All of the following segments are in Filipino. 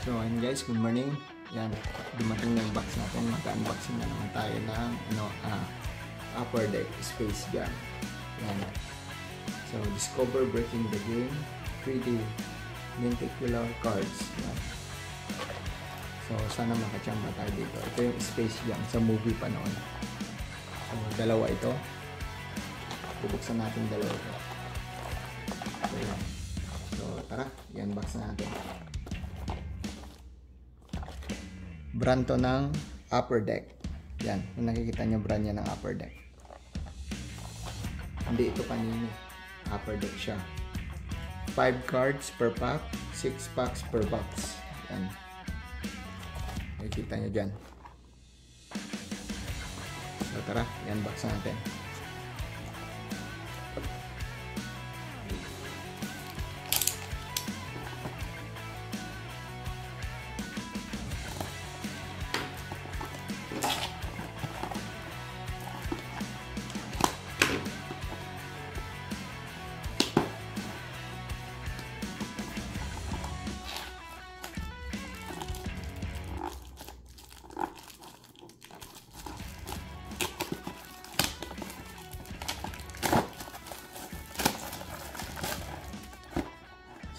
So ayun guys, good morning. Yan, dumating na yung box natin. Magka-unboxing na naman tayo ng Upper Deck Space Jam. Yan. So discover breaking the game 3D lenticular cards. Yan. So sana makachamba tayo dito. Ito yung Space Jam sa movie pa noon. So dalawa ito. Bubuksan natin dalawa ito. So yan. So tara, i-unbox natin. Brand to ng Upper Deck. Yan, kung nakikita nyo brand niya ng Upper Deck. Hindi ito panini. Upper Deck siya. 5 cards per pack, 6 packs per box. Yan. Nakikita nyo dyan. So tara, i-unbox natin.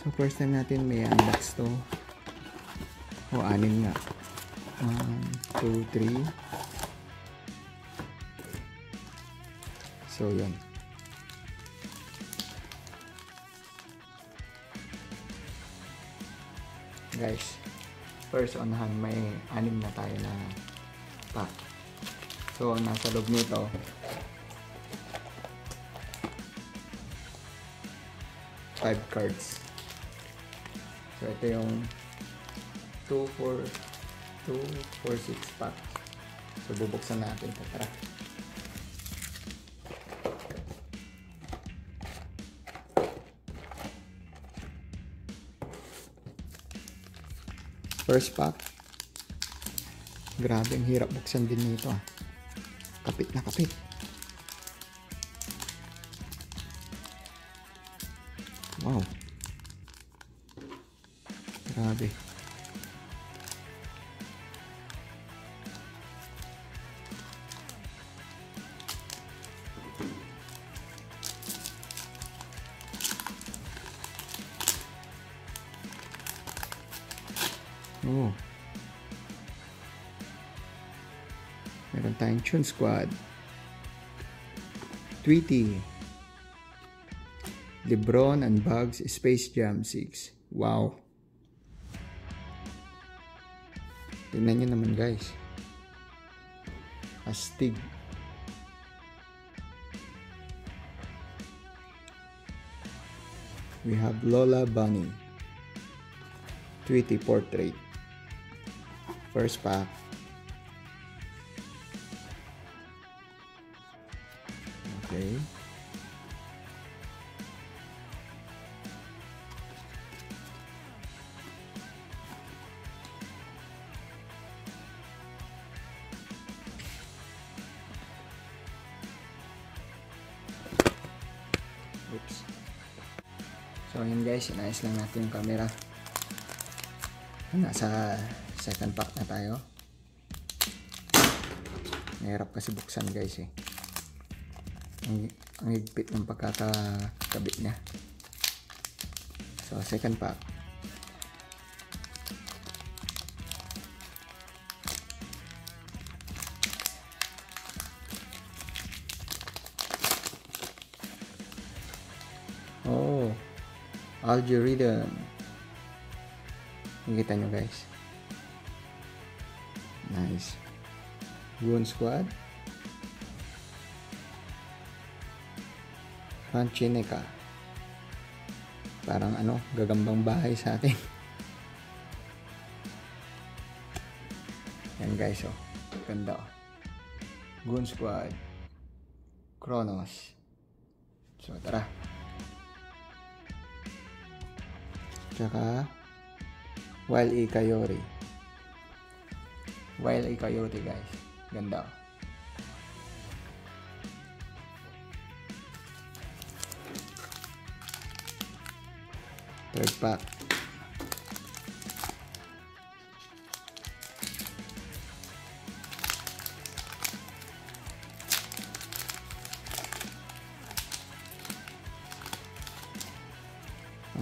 So first time natin may unbox to. O, 6 nga. 1, 2, 3. So yun. Guys, first on hand may 6 na tayo na pack. So nasa loob nito five cards. So ito yung 2, 4, 6 pack. So bubuksan natin ito. Tara. First pack. Grabe, ang hirap buksan din nito. Kapit na kapit. Wow. Grabe. Oh. Meron tayong Chun Squad. Tweety. LeBron and Bugs Space Jam 6. Wow. Tingnan nyo naman guys. Astig. We have Lola Bunny. Tweety Portrait. First pack. Okay. Oops. So yun guys, inayos lang natin yung camera. Nasa second pack na tayo. Mahirap kasi buksan guys eh. Ang higpit ng pagkakabit niya. So second pack. Oh, Algorithm. Nakikita nyo guys. Nice. Goon Squad. Ranchineca. Parang gagambang bahay sa atin. Yan guys, oh. Ganda, oh. Goon Squad. Kronos. So tara. Tsaka Wile E. Coyote. Wile E. Coyote guys. Ganda. Third pack.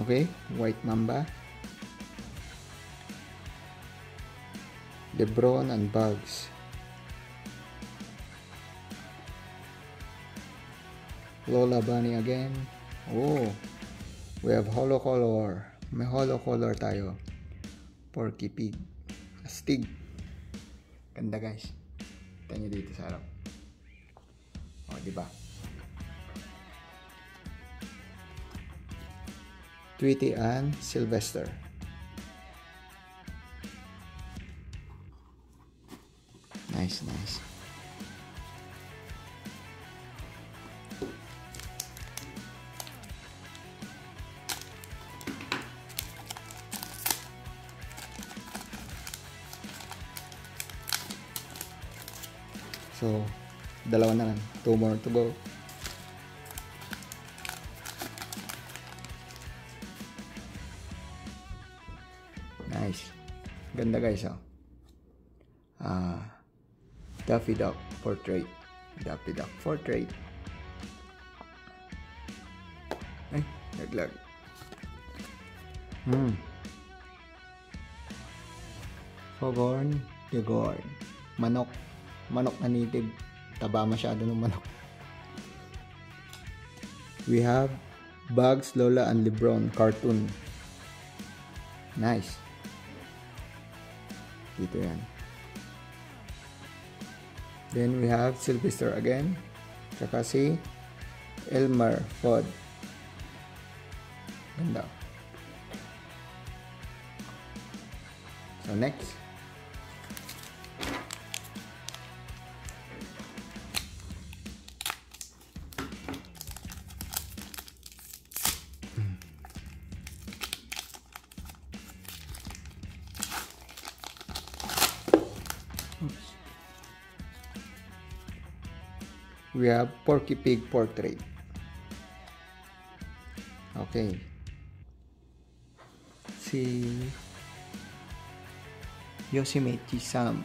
Okay, White Mamba. LeBron and Bugs. Lola Bunny again. Oh, we have Holo Color. May Holo Color tayo. Porky Pig. Astig. Ganda guys. Kita nyo dito sa harap. O, diba? Tweety and Sylvester. Nice, nice. So, dalawa na lang. 2 more to go. Nice. Ganda guys, oh. Daffy Duck Portrait. Daffy Duck Portrait. Ay, naglag. Foghorn, Leghorn. Manok. Manok na native. Taba masyado ng manok. We have Bugs, Lola, and LeBron cartoon. Nice. Dito yan. Then we have Sylvester again. Tsaka si Elmer Fudd. Ganda. So next. We have Porky Pig Portrait. Okay. Si Yosemite Sam.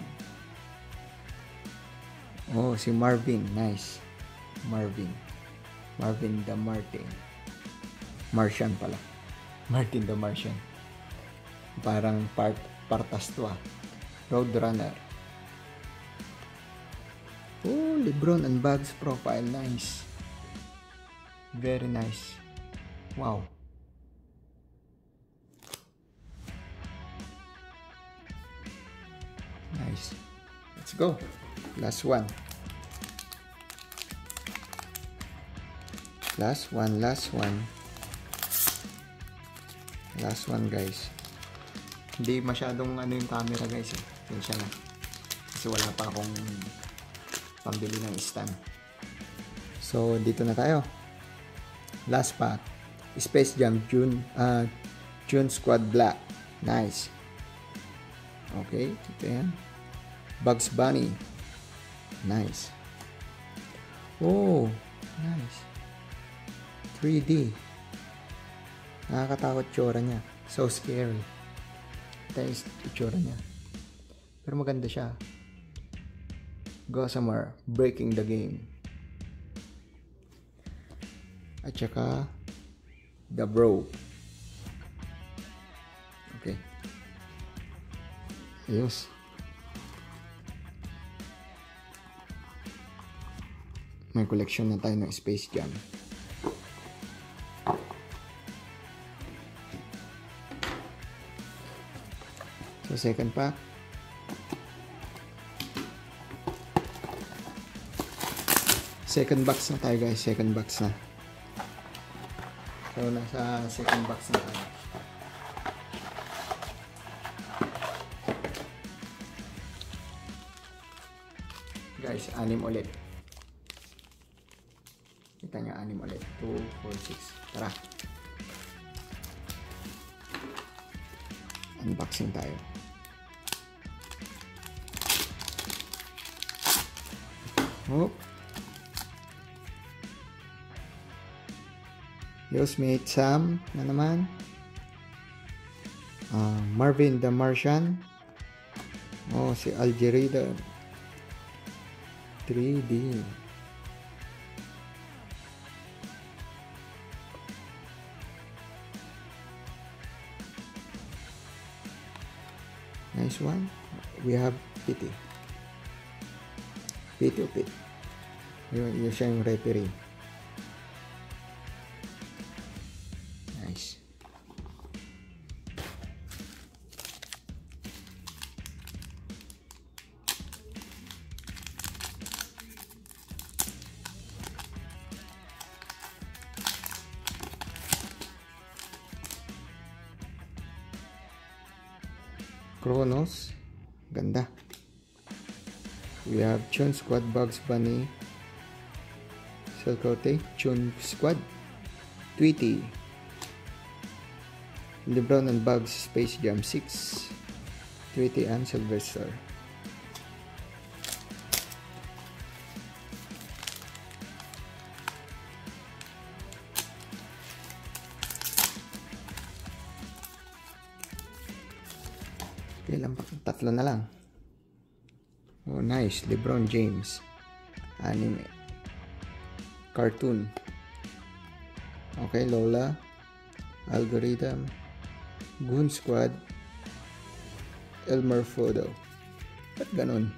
Oh, si Marvin. Nice. Marvin. Marvin the Martin. Martian pala. Martin the Martian. Parang partas to ah. Roadrunner. Oh, LeBron and Bugs profile. Nice. Very nice. Wow. Nice. Let's go. Last one. Last one, last one. Last one guys. Hindi masyadong ano yung camera guys eh. Tensya na. Kasi wala pa akong pambili ng stand. So, dito na tayo. Last pack. Space Jam June Squad Black. Nice. Okay, ito yan. Bugs Bunny. Nice. Oh, nice. 3D. Nakakatakot tsura niya. So scary. Ito yung tsura niya. Pero maganda siya. Gossamer, Breaking the Game. At saka The Bro. Okay. Ayos. May collection na tayo ng Space Jam. So second pack. Second box na tayo guys. Second box na. So nasa second box na tayo. Guys, 6 ulit. Kita nyo 6 ulit. 2, 4, 6. Tara. Unboxing tayo. Oh. Yosemite Sam na naman. Marvin the Martian. Oh, si Algerida. 3D. nice one. We have Pity. Pity o Pit. Yun siya yung referee. Nice. Kronos. Ganda. We have Chun Squad, Bugs Bunny, Silcote, Chun Squad, Tweety, LeBron and Bugs Space Jam 6, Tweety and Sylvester. Ilan pa? Tatlo na lang. Oh, nice. LeBron James. Anime. Cartoon. Okay, Lola. Algorithm. Goon Squad. Elmer Photo. Ba't ganun?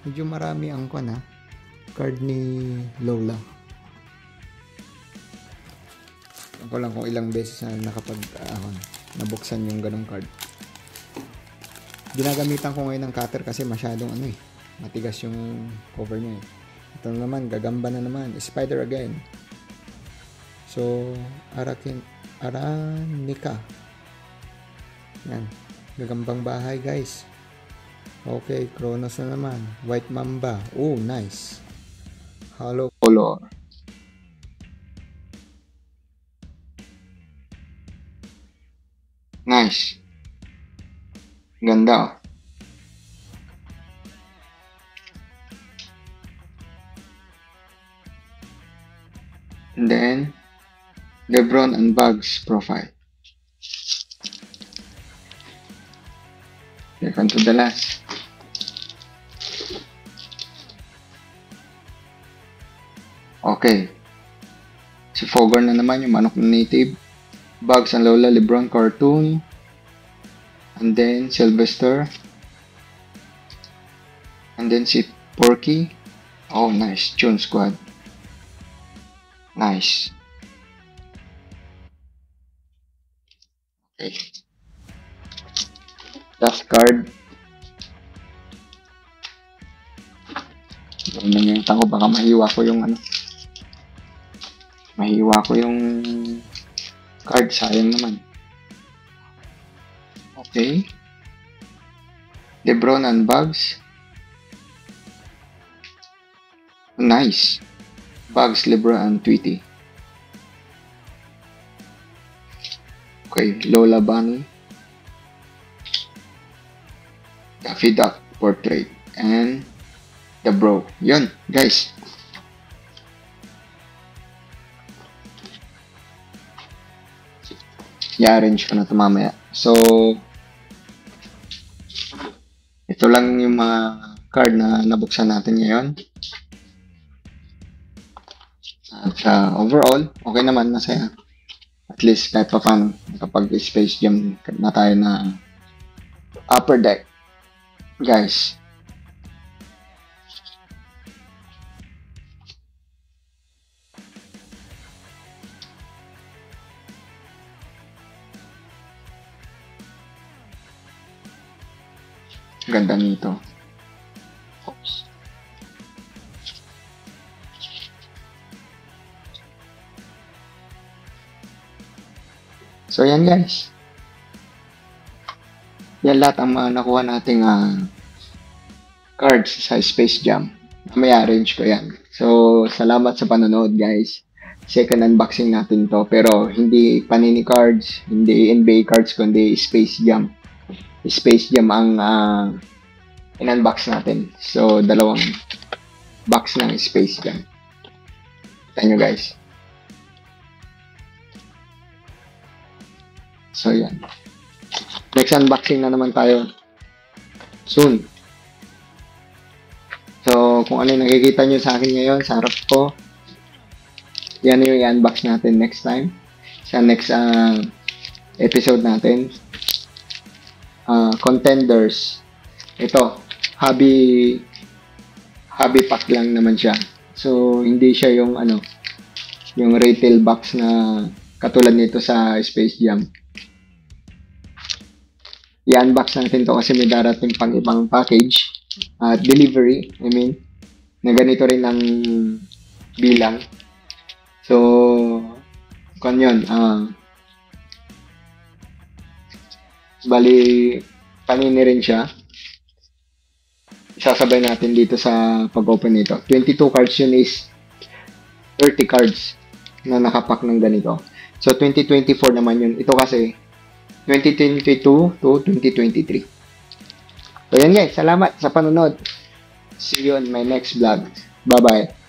Medyo marami ang card ni Lola. Ako lang kung ilang beses na nabuksan yung ganung card. Ginagamitan ko ngayon ng cutter kasi masyadong matigas yung cover niya. Ito naman, gagamba na naman. Spider again. So, Aranica. Yan. Gagambang bahay, guys. Okay, Kronos na naman. White Mamba. Oh, nice. Hollow color. Nice. Ganda. And then, LeBron and Bugs profile. Second to the last. Okay. Si Fogger na naman, yung manok na native. Bugs and Lola, LeBron cartoon. And then Sylvester. And then si Porky. Oh, nice. Chun Squad. Nice. Okay. Last card. Yung tango, baka mahiwa ko yung mahiwa ko yung card. Sayang naman. Okay. LeBron and Bugs. Nice. Bugs, LeBron, and Tweety. Okay. Lola Bunny. Daffy Duck portrait. And the bro. Yun, guys. I-arrange ko na ito mamaya. So, ito lang yung mga card na nabuksan natin ngayon. At overall, okay naman, masaya. At least kahit pa paano, nakapag-Space Jam na tayo na upper deck. Guys. Ganda nito. Oops. So, yan guys. Yan lahat ang mga nakuha nating cards sa Space Jam. May arrange ko yan. So, salamat sa panonood guys. Second unboxing natin to. Pero, hindi Panini cards, hindi NBA cards, kundi Space Jam. Space Jam ang in-unbox natin. So, dalawang box ng Space Jam. Kita nyo guys. So, yan. Next unboxing na naman tayo soon. So, kung ano yung nakikita nyo sa akin ngayon, sa harap ko, yan yung i-unbox natin next time. Sa next episode natin. Contenders Ito, hobby pack lang naman siya. So, hindi siya yung yung retail box na katulad nito sa Space Jam. I-unbox natin to kasi may darating pang ibang package at delivery, I mean, na ganito rin ang bilang. So, kung yun, bali, panini rin siya. Isasabay natin dito sa pag-open nito. 22 cards yun is 30 cards na nakapack ng ganito. So, 2024 naman yun. Ito kasi, 2022 to 2023. So, yan guys. Salamat sa panonood. See you on my next vlog. Bye-bye.